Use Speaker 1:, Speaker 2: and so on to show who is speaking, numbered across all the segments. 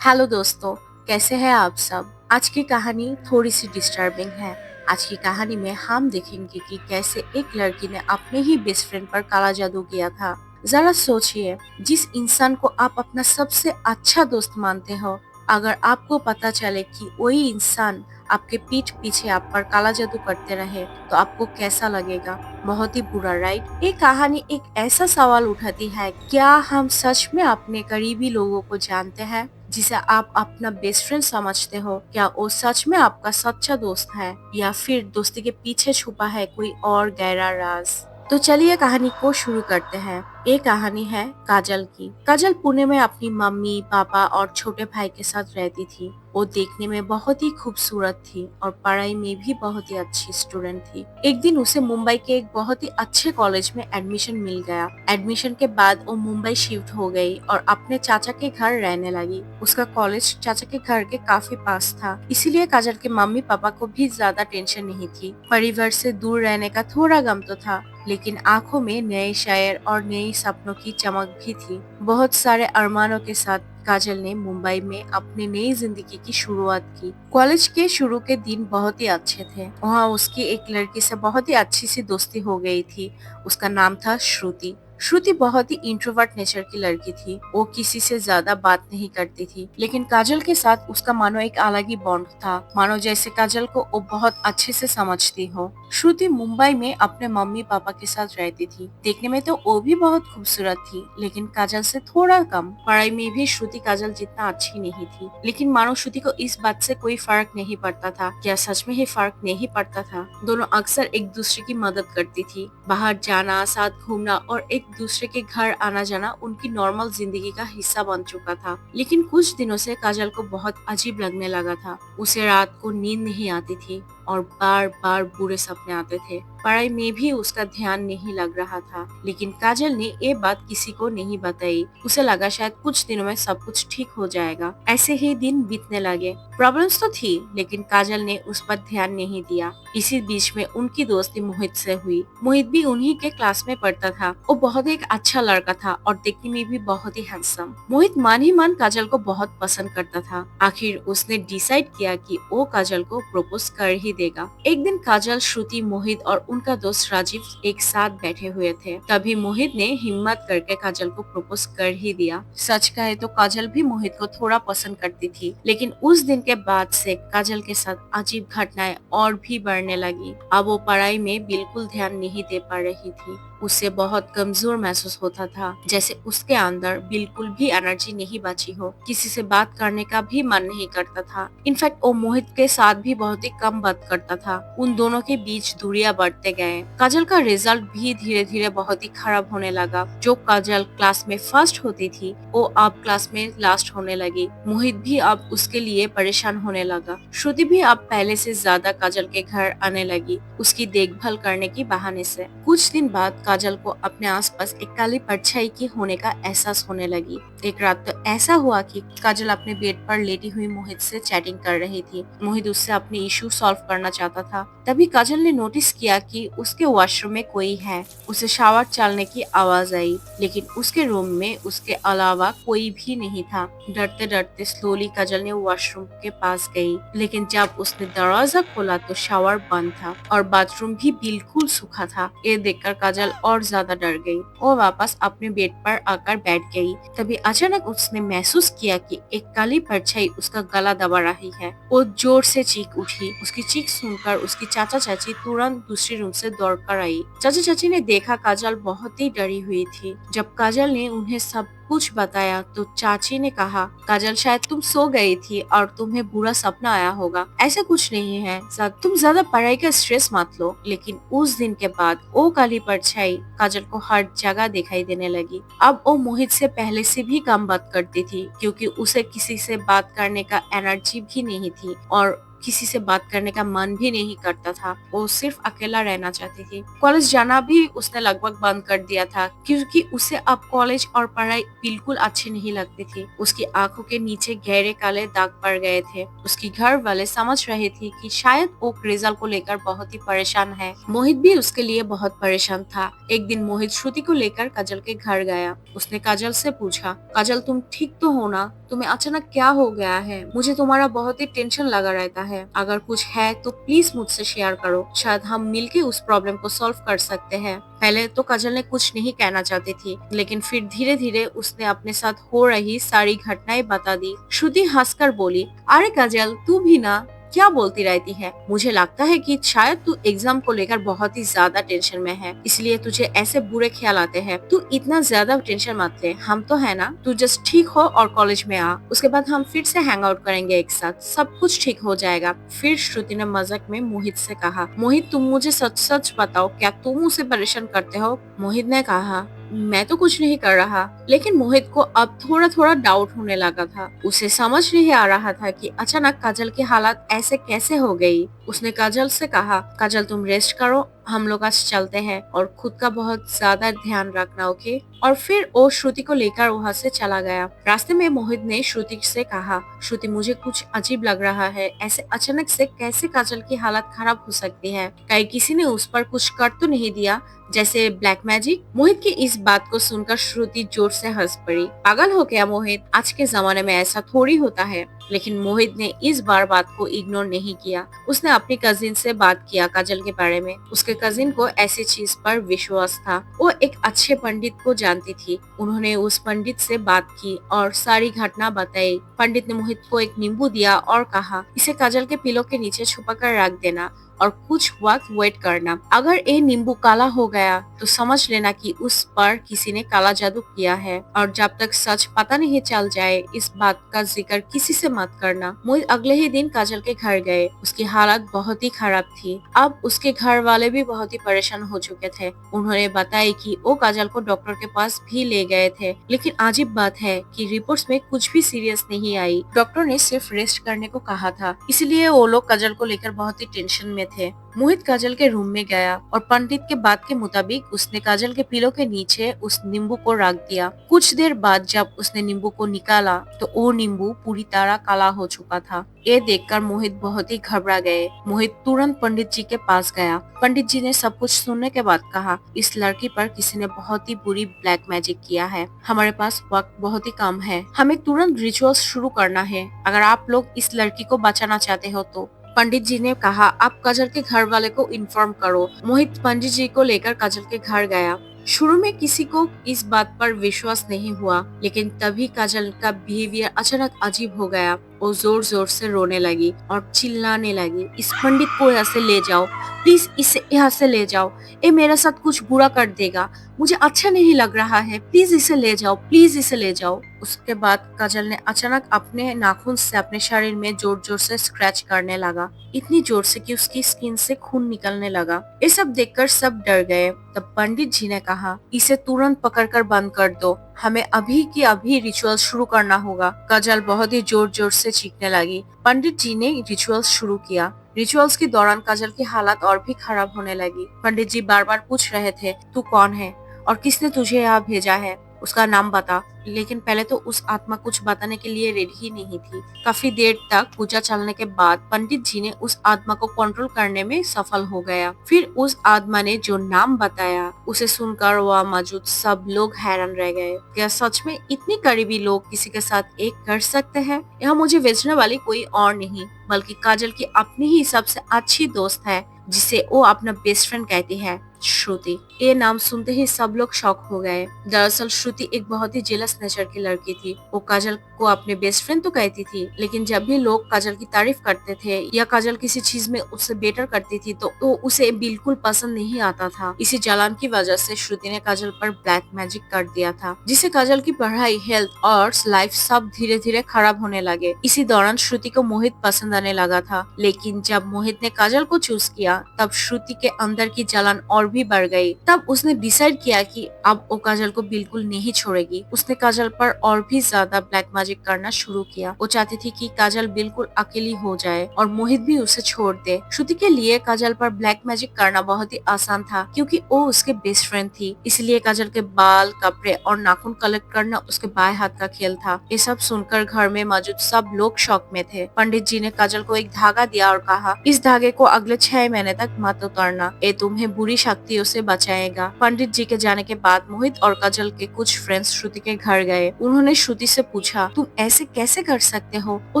Speaker 1: Hello दोस्तों, कैसे हैं आप सब। आज की कहानी थोड़ी सी डिस्टर्बिंग है। आज की कहानी में हम देखेंगे कि कैसे एक लड़की ने अपने ही बेस्ट फ्रेंड पर काला जादू किया था। जरा सोचिए, जिस इंसान को आप अपना सबसे अच्छा दोस्त मानते हो, अगर आपको पता चले कि वही इंसान आपके पीठ पीछे आप पर काला जादू करते रहे, तो आपको कैसा लगेगा। बहुत ही बुरा, राइट। ये कहानी एक ऐसा सवाल उठाती है, क्या हम सच में अपने करीबी लोगों को जानते हैं जिसे आप अपना बेस्ट फ्रेंड समझते हो? क्या वो सच में आपका सच्चा दोस्त है, या फिर दोस्ती के पीछे छुपा है कोई और गहरा राज? तो चलिए कहानी को शुरू करते हैं। ये कहानी है काजल की। काजल पुणे में अपनी मम्मी, पापा और छोटे भाई के साथ रहती थी। वो देखने में बहुत ही खूबसूरत थी और पढ़ाई में भी बहुत ही अच्छी स्टूडेंट थी। एक दिन उसे मुंबई के एक बहुत ही अच्छे कॉलेज में एडमिशन मिल गया। एडमिशन के बाद वो मुंबई शिफ्ट हो गई और अपने चाचा के घर रहने लगी। उसका कॉलेज चाचा के घर के काफी पास था, इसीलिए काजल के मम्मी पापा को भी ज्यादा टेंशन नहीं थी। परिवार से दूर रहने का थोड़ा गम तो था, लेकिन आंखों में नए शायर और नए सपनों की चमक भी थी। बहुत सारे अरमानों के साथ काजल ने मुंबई में अपनी नई जिंदगी की शुरुआत की। कॉलेज के शुरू के दिन बहुत ही अच्छे थे। वहाँ उसकी एक लड़की से बहुत ही अच्छी सी दोस्ती हो गई थी। उसका नाम था श्रुति। श्रुति बहुत ही इंट्रोवर्ट नेचर की लड़की थी। वो किसी से ज्यादा बात नहीं करती थी, लेकिन काजल के साथ उसका मानो एक अलग ही बॉन्ड था, मानो जैसे काजल को वो बहुत अच्छे से समझती हो। श्रुति मुंबई में अपने मम्मी पापा के साथ रहती थी। देखने में तो वो भी बहुत खूबसूरत थी, लेकिन काजल से थोड़ा कम। पढ़ाई में भी श्रुति काजल जितना अच्छी नहीं थी, लेकिन मानो श्रुति को इस बात से कोई फर्क नहीं पड़ता था। क्या सच में ही फर्क नहीं पड़ता था? दोनों अक्सर एक दूसरे की मदद करती थी। बाहर जाना, साथ घूमना और एक दूसरे के घर आना जाना उनकी नॉर्मल जिंदगी का हिस्सा बन चुका था। लेकिन कुछ दिनों से काजल को बहुत अजीब लगने लगा था। उसे रात को नींद नहीं आती थी और बार बार बुरे सपने आते थे। पढ़ाई में भी उसका ध्यान नहीं लग रहा था, लेकिन काजल ने ये बात किसी को नहीं बताई। उसे लगा शायद कुछ दिनों में सब कुछ ठीक हो जाएगा। ऐसे ही दिन बीतने लगे। प्रॉब्लम्स तो थी, लेकिन काजल ने उस पर ध्यान नहीं दिया। इसी बीच में उनकी दोस्ती मोहित से हुई। मोहित भी उन्हीं के क्लास में पढ़ता था। वो बहुत एक अच्छा लड़का था और देखने में भी बहुत ही हैंडसम। मोहित मान ही मान काजल को बहुत पसंद करता था। आखिर उसने डिसाइड किया कि वो काजल को प्रपोज कर ही देगा। एक दिन काजल, श्रुति, मोहित और उनका दोस्त राजीव एक साथ बैठे हुए थे। तभी मोहित ने हिम्मत करके काजल को प्रपोज कर ही दिया। सच कहे तो काजल भी मोहित को थोड़ा पसंद करती थी, लेकिन उस दिन के बाद से काजल के साथ अजीब घटनाएं और भी बढ़ने लगी। अब वो पढ़ाई में बिल्कुल ध्यान नहीं दे पा रही थी। उसे बहुत कमजोर महसूस होता था, जैसे उसके अंदर बिल्कुल भी एनर्जी नहीं बची हो। किसी से बात करने का भी मन नहीं करता था। इनफैक्ट वो मोहित के साथ भी बहुत ही कम बात करता था। उन दोनों के बीच दूरियां बढ़ते गए। काजल का रिजल्ट भी धीरे धीरे बहुत ही खराब होने लगा। जो काजल क्लास में फर्स्ट होती थी, वो अब क्लास में लास्ट होने लगी। मोहित भी अब उसके लिए परेशान होने लगा। श्रुति भी अब पहले से ज्यादा काजल के घर आने लगी, उसकी देखभाल करने की बहाने से। कुछ दिन बाद काजल को अपने आसपास एक काली परछाई की होने का एहसास होने लगी। एक रात तो ऐसा हुआ कि काजल अपने बेड पर लेटी हुई मोहित से चैटिंग कर रही थी। मोहित उससे अपने इशू सॉल्व करना चाहता था। तभी काजल ने नोटिस किया कि उसके वॉशरूम में कोई है। उसे शावर चलने की आवाज आई, लेकिन उसके रूम में उसके अलावा कोई भी नहीं था। डरते डरते स्लोली काजल ने वॉशरूम के पास गई, लेकिन जब उसने दरवाजा खोला तो शावर बंद था और बाथरूम भी बिल्कुल सूखा था। ये देखकर काजल और ज्यादा डर गई। वो वापस अपने बेड पर आकर बैठ गई। तभी अचानक उसने महसूस किया कि एक काली परछाई उसका गला दबा रही है। वो जोर से चीख उठी। उसकी चीख सुनकर उसकी चाचा चाची तुरंत दूसरी रूम से दौड़कर आई। चाचा चाची ने देखा काजल बहुत ही डरी हुई थी। जब काजल ने उन्हें सब कुछ बताया तो चाची ने कहा, काजल शायद तुम सो गई थी और तुम्हें बुरा सपना आया होगा। ऐसा कुछ नहीं है, तुम ज्यादा पढ़ाई का स्ट्रेस मत लो। लेकिन उस दिन के बाद वो काली परछाई काजल को हर जगह दिखाई देने लगी। अब वो मोहित से पहले से भी कम बात करती थी, क्योंकि उसे किसी से बात करने का एनर्जी भी नहीं थी और किसी से बात करने का मन भी नहीं करता था। वो सिर्फ अकेला रहना चाहती थी। कॉलेज जाना भी उसने लगभग बंद कर दिया था क्योंकि उसे अब कॉलेज और पढ़ाई बिल्कुल अच्छी नहीं लगती थी। उसकी आंखों के नीचे गहरे काले दाग पड़ गए थे। उसके घर वाले समझ रहे थे कि शायद वो रिजल्ट को लेकर बहुत ही परेशान है। मोहित भी उसके लिए बहुत परेशान था। एक दिन मोहित श्रुति को लेकर काजल के घर गया। उसने काजल से पूछा, काजल तुम ठीक तो हो ना? तुम्हें अचानक क्या हो गया है? मुझे तुम्हारा बहुत ही टेंशन लगा रहता है। अगर कुछ है तो प्लीज मुझसे शेयर करो, शायद हम मिलके उस प्रॉब्लम को सॉल्व कर सकते हैं। पहले तो काजल ने कुछ नहीं कहना चाहती थी, लेकिन फिर धीरे धीरे उसने अपने साथ हो रही सारी घटनाएं बता दी। श्रुति हंसकर बोली, अरे काजल तू भी ना क्या बोलती रहती है? मुझे लगता है कि शायद तू एग्जाम को लेकर बहुत ही ज्यादा टेंशन में है, इसलिए तुझे ऐसे बुरे ख्याल आते हैं। तू इतना ज्यादा टेंशन मत ले, हम तो है ना। तू जस्ट ठीक हो और कॉलेज में आ, उसके बाद हम फिर से हैंग आउट करेंगे एक साथ, सब कुछ ठीक हो जाएगा। फिर श्रुति ने मजाक में मोहित से कहा, मोहित तुम मुझे सच सच बताओ, क्या तुम उसे परेशान करते हो? मोहित ने कहा, मैं तो कुछ नहीं कर रहा। लेकिन मोहित को अब थोड़ा थोड़ा डाउट होने लगा था। उसे समझ नहीं आ रहा था कि अचानक काजल की हालत ऐसे कैसे हो गई। उसने काजल से कहा, काजल तुम रेस्ट करो, हम लोग आज चलते हैं और खुद का बहुत ज्यादा ध्यान रखना, ओके? और फिर वो श्रुति को लेकर वहाँ से चला गया। रास्ते में मोहित ने श्रुति से कहा, श्रुति मुझे कुछ अजीब लग रहा है, ऐसे अचानक से कैसे काजल की हालत खराब हो सकती है? कहीं किसी ने उस पर कुछ कर तो नहीं दिया, जैसे ब्लैक मैजिक? मोहित की इस बात को सुनकर श्रुति जोर से हंस पड़ी। पागल हो गया मोहित, आज के जमाने में ऐसा थोड़ी होता है। लेकिन मोहित ने इस बार बात को इग्नोर नहीं किया। उसने अपनी कजिन से बात किया काजल के बारे में। उसके कजिन को ऐसी चीज पर विश्वास था। वो एक अच्छे पंडित को जानती थी। उन्होंने उस पंडित से बात की और सारी घटना बताई। पंडित ने मोहित को एक नींबू दिया और कहा, इसे काजल के पिलो के नीचे छुपा कर रख देना और कुछ वक्त वेट करना। अगर ये नींबू काला हो गया तो समझ लेना कि उस पर किसी ने काला जादू किया है, और जब तक सच पता नहीं चल जाए इस बात का जिक्र किसी से मत करना। मोहित अगले ही दिन काजल के घर गए। उसकी हालत बहुत ही खराब थी। अब उसके घर वाले भी बहुत ही परेशान हो चुके थे। उन्होंने बताया कि वो काजल को डॉक्टर के पास भी ले गए थे, लेकिन अजीब बात है कि रिपोर्ट्स में कुछ भी सीरियस नहीं आई। डॉक्टर ने सिर्फ रेस्ट करने को कहा था, इसलिए वो लोग काजल को लेकर बहुत ही टेंशन में थे। मोहित काजल के रूम में गया और पंडित के बात के मुताबिक उसने काजल के पिलो के नीचे उस नींबू को रख दिया। कुछ देर बाद जब उसने नींबू को निकाला तो वो नींबू पूरी तरह काला हो चुका था। ये देखकर मोहित बहुत ही घबरा गए। मोहित तुरंत पंडित जी के पास गया। पंडित जी ने सब कुछ सुनने के बाद कहा, इस लड़की पर किसी ने बहुत ही बुरी ब्लैक मैजिक किया है। हमारे पास वक्त बहुत ही कम है, हमें तुरंत रिचुअल्स शुरू करना है अगर आप लोग इस लड़की को बचाना चाहते हो तो। पंडित जी ने कहा, आप काजल के घर वाले को इन्फॉर्म करो। मोहित पंडित जी को लेकर काजल के घर गया। शुरू में किसी को इस बात पर विश्वास नहीं हुआ, लेकिन तभी काजल का बिहेवियर अचानक अजीब हो गया। वो जोर जोर से रोने लगी और चिल्लाने लगी, इस पंडित को यहाँ से ले जाओ, प्लीज इसे यहाँ से ले जाओ, ये मेरे साथ कुछ बुरा कर देगा, मुझे अच्छा नहीं लग रहा है, प्लीज इसे ले जाओ, प्लीज इसे ले जाओ। उसके बाद काजल ने अचानक अपने नाखून से अपने शरीर में जोर जोर से स्क्रैच करने लगा, इतनी जोर से कि उसकी स्किन से खून निकलने लगा। ये सब देखकर सब डर गए। तब पंडित जी ने कहा, इसे तुरंत पकड़कर बंद कर दो, हमें अभी की अभी रिचुअल शुरू करना होगा। काजल बहुत ही जोर जोर से चीखने लगी। पंडित जी ने रिचुअल्स शुरू किया। रिचुअल्स के दौरान काजल की हालत और भी खराब होने लगी। पंडित जी बार बार पूछ रहे थे, तू कौन है और किसने तुझे यहाँ भेजा है, उसका नाम बता। लेकिन पहले तो उस आत्मा कुछ बताने के लिए रेडी ही नहीं थी। काफी देर तक पूजा चलने के बाद पंडित जी ने उस आत्मा को कंट्रोल करने में सफल हो गया। फिर उस आत्मा ने जो नाम बताया उसे सुनकर वह मौजूद सब लोग हैरान रह गए। क्या सच में इतनी करीबी लोग किसी के साथ एक कर सकते हैं? यहाँ मुझे बेचने वाली कोई और नहीं बल्कि काजल की अपनी ही सबसे अच्छी दोस्त है, जिसे वो अपना बेस्ट फ्रेंड कहती है, श्रुति। ये नाम सुनते ही सब लोग शॉक हो गए। दरअसल श्रुति एक बहुत ही जेलस नेचर की लड़की थी। वो काजल को अपने बेस्ट फ्रेंड तो कहती थी, लेकिन जब भी लोग काजल की तारीफ करते थे या काजल किसी चीज में उससे बेटर करती थी तो वो उसे बिल्कुल पसंद नहीं आता था। इसी जलन की वजह से श्रुति ने काजल पर ब्लैक मैजिक कर दिया था, जिससे काजल की पढ़ाई, हेल्थ और लाइफ सब धीरे धीरे खराब होने लगे। इसी दौरान श्रुति को मोहित पसंद आने लगा था, लेकिन जब मोहित ने काजल को चूज किया तब श्रुति के अंदर की जलन और भी बढ़ गई। तब उसने डिसाइड किया कि अब वो काजल को बिल्कुल नहीं छोड़ेगी। उसने काजल पर और भी ज्यादा ब्लैक मैजिक करना शुरू किया। वो चाहती थी कि काजल बिल्कुल अकेली हो जाए और मोहित भी उसे छोड़ दे। श्रुति के लिए काजल पर ब्लैक मैजिक करना बहुत ही आसान था क्योंकि वो उसके बेस्ट फ्रेंड थी। इसलिए काजल के बाल, कपड़े और नाखून कलेक्ट करना उसके बाएं हाथ का खेल था। ये सब सुनकर घर में मौजूद सब लोग शॉक में थे। पंडित जी ने काजल को एक धागा दिया और कहा, इस धागे को अगले 6 महीने तक मत उतारना, ये तुम्हें बुरी शक्तियों से बचाएगा। पंडित जी के जाने के बाद मोहित और काजल के कुछ फ्रेंड्स श्रुति के घर गए। उन्होंने श्रुति से पूछा, तुम ऐसे कैसे कर सकते हो, वो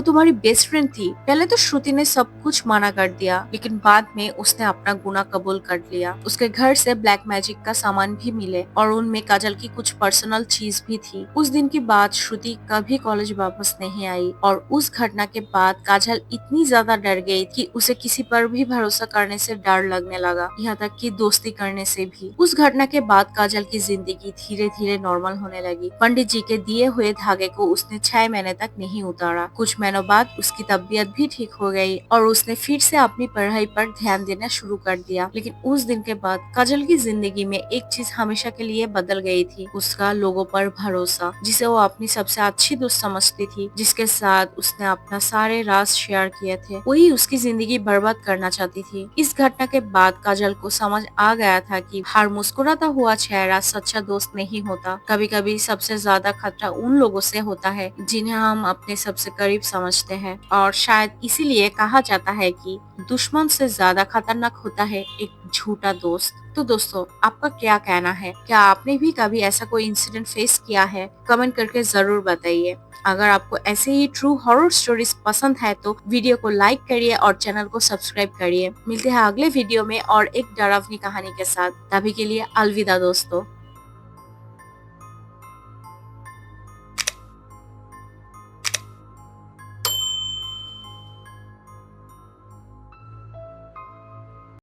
Speaker 1: तुम्हारी बेस्ट फ्रेंड थी। पहले तो श्रुति ने सब कुछ मना कर दिया, लेकिन बाद में उसने अपना गुनाह कबूल कर लिया। उसके घर से ब्लैक मैजिक का सामान भी मिले और उनमें काजल की कुछ पर्सनल चीज भी थी। उस दिन के बाद श्रुति कभी कॉलेज वापस नहीं आई और उस घटना के बाद काजल इतनी ज्यादा डर गई कि उसे किसी पर भी भरोसा करने से डर लगने लगा, यहाँ तक कि दोस्ती करने से भी। उस घटना के बाद काजल की जिंदगी धीरे धीरे नॉर्मल होने लगी। पंडित जी के दिए हुए धागे को उसने 6 महीने तक नहीं उतारा। कुछ महीनों बाद उसकी तबीयत भी ठीक हो गई और उसने फिर से अपनी पढ़ाई पर ध्यान देना शुरू कर दिया। लेकिन उस दिन के बाद काजल की जिंदगी में एक चीज हमेशा के लिए बदल गई थी, उसका लोगों पर भरोसा, जिसे वो अपनी सबसे अच्छी दोस्त समझती थी, जिसके साथ उसने अपना सारे राज शेयर किए थे, वही उसकी जिंदगी बर्बाद करना चाहती थी। इस घटना के बाद काजल को समझ आ गया था कि हर मुस्कुराता हुआ चेहरा सच्चा दोस्त नहीं होता। कभी कभी सबसे ज्यादा खतरा उन लोगों से होता है जिन्हें हम अपने सबसे करीब समझते हैं, और शायद इसीलिए कहा जाता है कि दुश्मन से ज्यादा खतरनाक होता है एक झूठा दोस्त। तो दोस्तों, आपका क्या कहना है? क्या आपने भी कभी ऐसा कोई इंसिडेंट फेस किया है? कमेंट करके जरूर बताइए। अगर आपको ऐसे ही ट्रू हॉरर स्टोरीज पसंद है तो वीडियो को लाइक करिए और चैनल को सब्सक्राइब करिए। मिलते हैं अगले वीडियो में और एक डरावनी कहानी के साथ। तभी के लिए अलविदा दोस्तों।